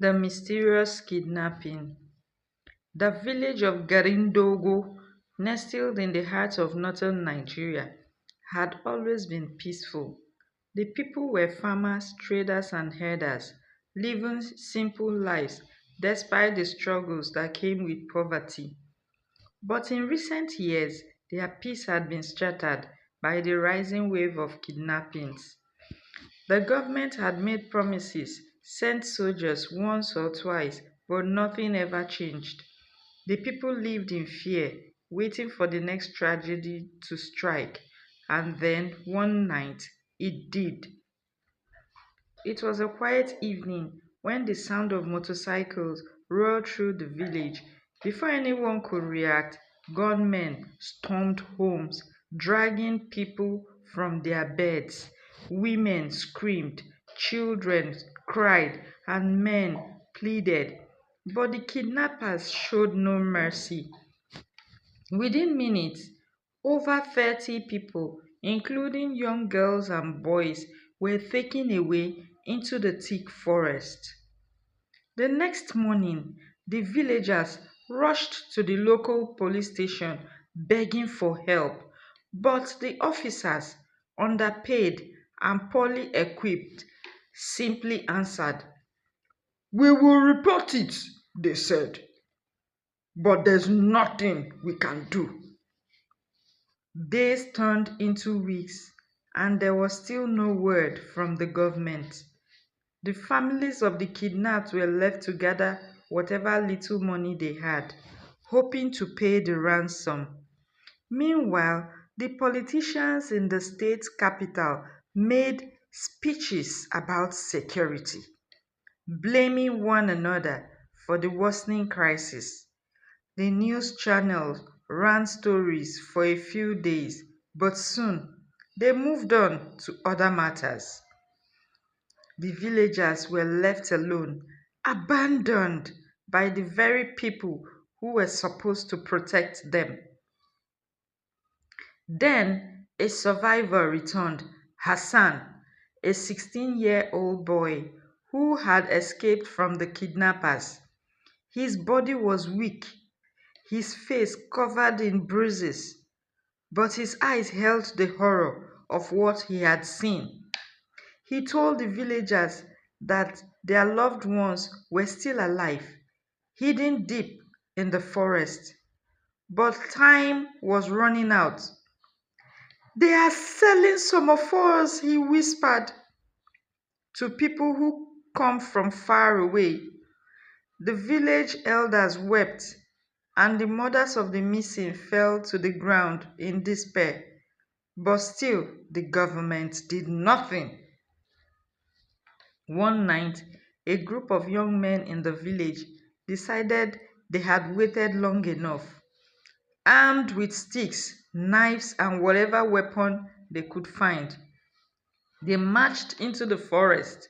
The mysterious kidnapping. The village of Garindogo, nestled in the heart of northern Nigeria, had always been peaceful. The people were farmers, traders, and herders, living simple lives despite the struggles that came with poverty. But in recent years, their peace had been shattered by the rising wave of kidnappings. The government had made promises, sent soldiers once or twice, but nothing ever changed. The people lived in fear, waiting for the next tragedy to strike, and then one night it did. It was a quiet evening when the sound of motorcycles roared through the village. Before anyone could react, gunmen stormed homes, dragging people from their beds. Women screamed, children cried, and men pleaded. But the kidnappers showed no mercy. Within minutes, over 30 people, including young girls and boys, were taken away into the thick forest. The next morning, the villagers rushed to the local police station begging for help, but the officers, underpaid and poorly equipped, simply answered, "We will report it," they said, "but there's nothing we can do." Days turned into weeks, and there was still no word from the government. The families of the kidnapped were left to gather whatever little money they had, hoping to pay the ransom. Meanwhile, the politicians in the state capital made speeches about security, blaming one another for the worsening crisis. The news channels ran stories for a few days, but soon they moved on to other matters. The villagers were left alone, abandoned by the very people who were supposed to protect them. Then a survivor returned, Hassan, a 16-year-old boy who had escaped from the kidnappers. His body was weak, his face covered in bruises, but his eyes held the horror of what he had seen. He told the villagers that their loved ones were still alive, hidden deep in the forest. But time was running out. "They are selling some of us," he whispered to people who come from far away. The village elders wept, and the mothers of the missing fell to the ground in despair. But still, the government did nothing. One night, a group of young men in the village decided they had waited long enough. Armed with sticks, knives, and whatever weapon they could find, they marched into the forest,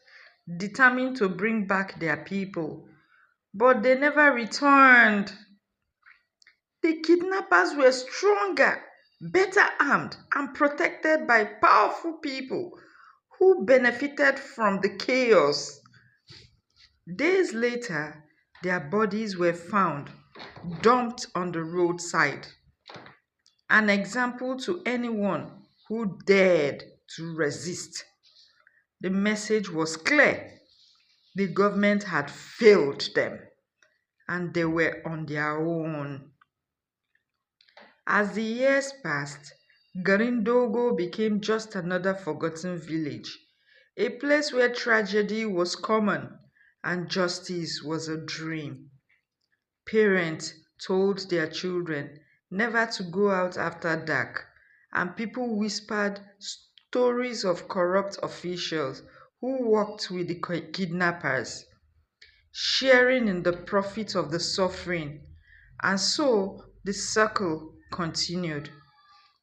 determined to bring back their people. But they never returned. The kidnappers were stronger, better armed, and protected by powerful people who benefited from the chaos. Days later, their bodies were found, dumped on the roadside. An example to anyone who dared to resist. The message was clear. The government had failed them, and they were on their own. As the years passed, Garindogo became just another forgotten village, a place where tragedy was common and justice was a dream. Parents told their children never to go out after dark, and people whispered stories of corrupt officials who worked with the kidnappers, sharing in the profit of the suffering. And so the circle continued.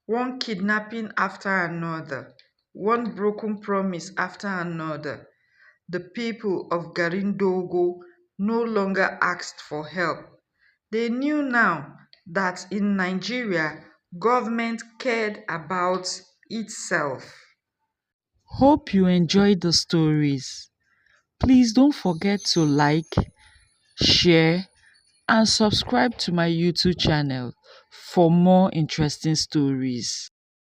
One kidnapping after another, one broken promise after another. The people of Garindogo no longer asked for help. They knew now that in Nigeria, government cared about itself. Hope you enjoyed the stories. Please don't forget to like, share, and subscribe to my YouTube channel for more interesting stories.